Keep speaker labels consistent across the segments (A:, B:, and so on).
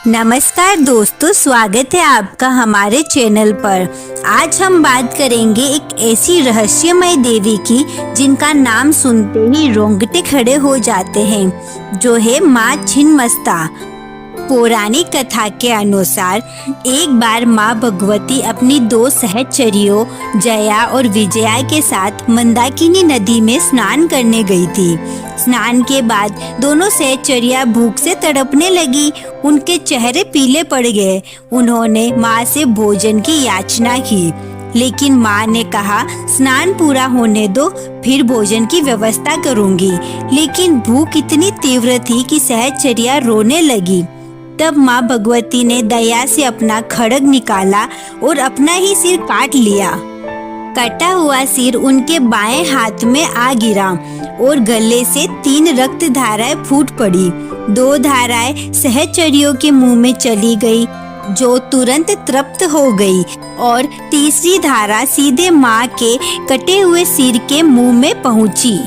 A: नमस्कार दोस्तों, स्वागत है आपका हमारे चैनल पर। आज हम बात करेंगे एक ऐसी रहस्यमय देवी की जिनका नाम सुनते ही रोंगटे खड़े हो जाते हैं, जो है माँ छिन्नमस्ता। पौराणिक कथा के अनुसार एक बार माँ भगवती अपनी दो सहचरियों जया और विजया के साथ मंदाकिनी नदी में स्नान करने गई थी। स्नान के बाद दोनों सहचरियां भूख से तड़पने लगी। उनके चेहरे पीले पड़ गए। उन्होंने माँ से भोजन की याचना की, लेकिन माँ ने कहा स्नान पूरा होने दो, फिर भोजन की व्यवस्था करूंगी। लेकिन भूख इतनी तीव्र थी कि सहचरियां रोने लगी। तब माँ भगवती ने दया से अपना खड्ग निकाला और अपना ही सिर काट लिया। कटा हुआ सिर उनके बाएं हाथ में आ गिरा और गले से 3 रक्त धाराएं फूट पड़ी। 2 धाराएं सहचरियों के मुंह में चली गई, जो तुरंत तृप्त हो गई, और तीसरी धारा सीधे माँ के कटे हुए सिर के मुंह में पहुंची।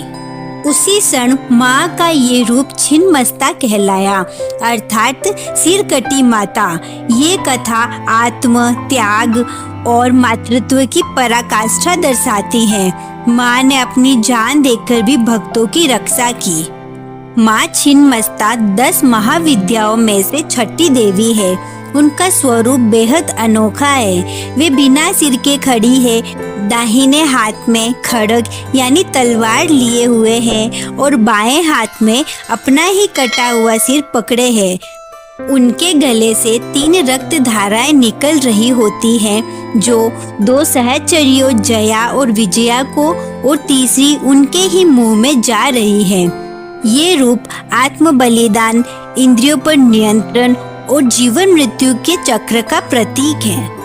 A: उसी क्षण माँ का ये रूप छिन्नमस्ता कहलाया, अर्थात सिर कटी माता। ये कथा आत्म त्याग और मातृत्व की पराकाष्ठा दर्शाती है। माँ ने अपनी जान देकर भी भक्तों की रक्षा की। माँ छिन्नमस्ता 10 महाविद्याओं में से छठी देवी है। उनका स्वरूप बेहद अनोखा है। वे बिना सिर के खड़ी है, दाहिने हाथ में खड्ग यानी तलवार लिए हुए हैं और बाएं हाथ में अपना ही कटा हुआ सिर पकड़े है। उनके गले से 3 रक्त धाराएं निकल रही होती हैं, जो 2 सहचरियों जया और विजया को और तीसरी उनके ही मुंह में जा रही है। ये रूप आत्म बलिदान, इंद्रियों पर नियंत्रण और जीवन मृत्यु के चक्र का प्रतीक है।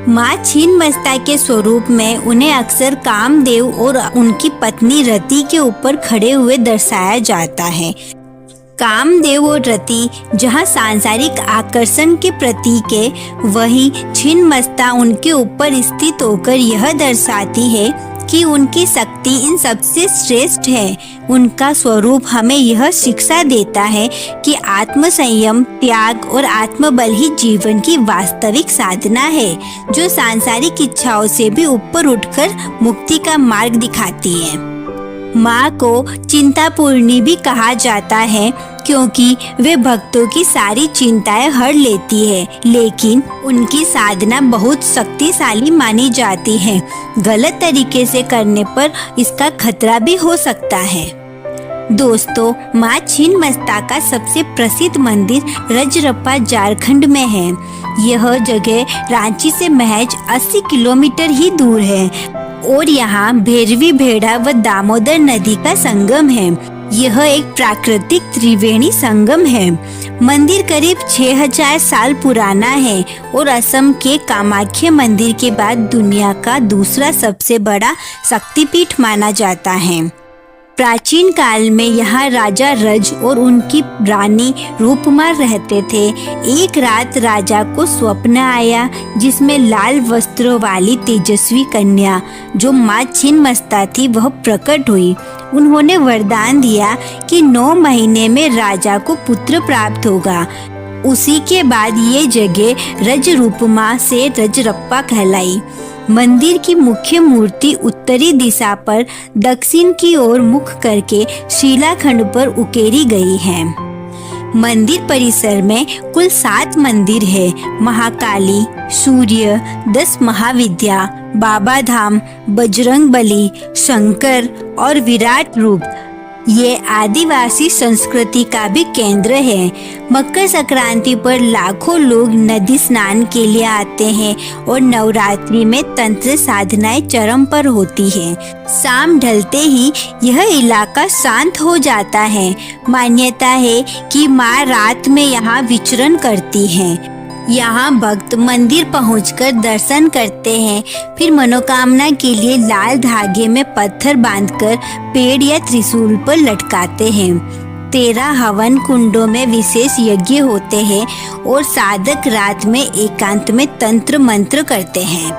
A: माँ छिन्नमस्ता के स्वरूप में उन्हें अक्सर कामदेव और उनकी पत्नी रति के ऊपर खड़े हुए दर्शाया जाता है। कामदेव और रति जहाँ सांसारिक आकर्षण के प्रतीक है, वहीं छिन्नमस्ता उनके ऊपर स्थित होकर यह दर्शाती है कि उनकी शक्ति इन सबसे श्रेष्ठ है। उनका स्वरूप हमें यह शिक्षा देता है कि आत्म संयम, त्याग और आत्मबल ही जीवन की वास्तविक साधना है, जो सांसारिक इच्छाओं से भी ऊपर उठकर मुक्ति का मार्ग दिखाती है। माँ को चिंतापूर्णी भी कहा जाता है, क्योंकि वे भक्तों की सारी चिंताएं हर लेती है, लेकिन उनकी साधना बहुत शक्तिशाली मानी जाती है। गलत तरीके से करने पर इसका खतरा भी हो सकता है। दोस्तों, माँ छिन्नमस्ता का सबसे प्रसिद्ध मंदिर रजरप्पा झारखंड में है। यह जगह रांची से महज 80 किलोमीटर ही दूर है और यहाँ भैरवी भेड़ा व दामोदर नदी का संगम है। यह एक प्राकृतिक त्रिवेणी संगम है। मंदिर करीब 6000 साल पुराना है और असम के कामाख्या मंदिर के बाद दुनिया का दूसरा सबसे बड़ा शक्तिपीठ माना जाता है। प्राचीन काल में यहाँ राजा रज और उनकी रानी रूपमार रहते थे। एक रात राजा को स्वप्न आया, जिसमें लाल वस्त्रों वाली तेजस्वी कन्या, जो माँ छिन्नमस्ता थी, वह प्रकट हुई। उन्होंने वरदान दिया कि 9 महीने में राजा को पुत्र प्राप्त होगा। उसी के बाद ये जगह रजरूपमा से रजरप्पा कहलाई। मंदिर की मुख्य मूर्ति उत्तरी दिशा पर दक्षिण की ओर मुख करके शिलाखंड पर उकेरी गई है। मंदिर परिसर में कुल 7 मंदिर है। महाकाली, सूर्य, 10 महाविद्या, बाबा धाम, बजरंगबली, शंकर और विराट रूप। ये आदिवासी संस्कृति का भी केंद्र है। मकर संक्रांति पर लाखों लोग नदी स्नान के लिए आते हैं और नवरात्रि में तंत्र साधनाएं चरम पर होती हैं। शाम ढलते ही यह इलाका शांत हो जाता है। मान्यता है कि माँ रात में यहाँ विचरण करती हैं। यहाँ भक्त मंदिर पहुंचकर दर्शन करते हैं, फिर मनोकामना के लिए लाल धागे में पत्थर बांधकर पेड़ या त्रिशूल पर लटकाते हैं। 13 हवन कुंडों में विशेष यज्ञ होते हैं और साधक रात में एकांत में तंत्र मंत्र करते हैं।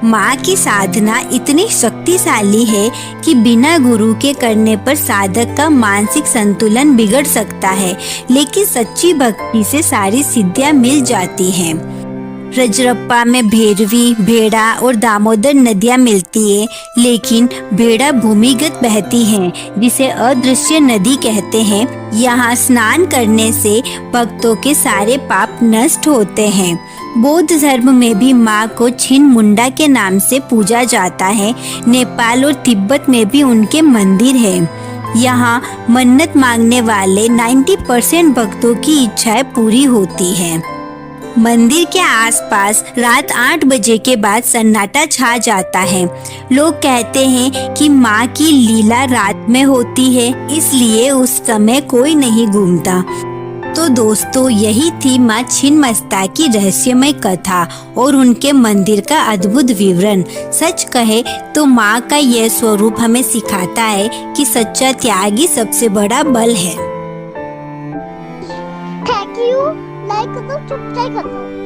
A: माँ की साधना इतनी शक्तिशाली है कि बिना गुरु के करने पर साधक का मानसिक संतुलन बिगड़ सकता है, लेकिन सच्ची भक्ति से सारी सिद्धियाँ मिल जाती हैं। रजरप्पा में भैरवी, भेड़ा और दामोदर नदियाँ मिलती है, लेकिन भेड़ा भूमिगत बहती है जिसे अदृश्य नदी कहते हैं। यहाँ स्नान करने से भक्तों के सारे पाप नष्ट होते हैं। बौद्ध धर्म में भी माँ को छिन मुंडा के नाम से पूजा जाता है। नेपाल और तिब्बत में भी उनके मंदिर हैं। यहाँ मन्नत मांगने वाले 90% भक्तों की इच्छाएं पूरी होती हैं। मंदिर के आसपास रात 8 बजे के बाद सन्नाटा छा जाता है। लोग कहते हैं कि माँ की लीला रात में होती है, इसलिए उस समय कोई नहीं घूमता। तो दोस्तों, यही थी माँ छिन्नमस्ता की रहस्यमय कथा और उनके मंदिर का अद्भुत विवरण। सच कहे तो माँ का यह स्वरूप हमें सिखाता है कि सच्चा त्याग ही सबसे बड़ा बल है।
B: Thank you. लाइक करो, सब्सक्राइब करो।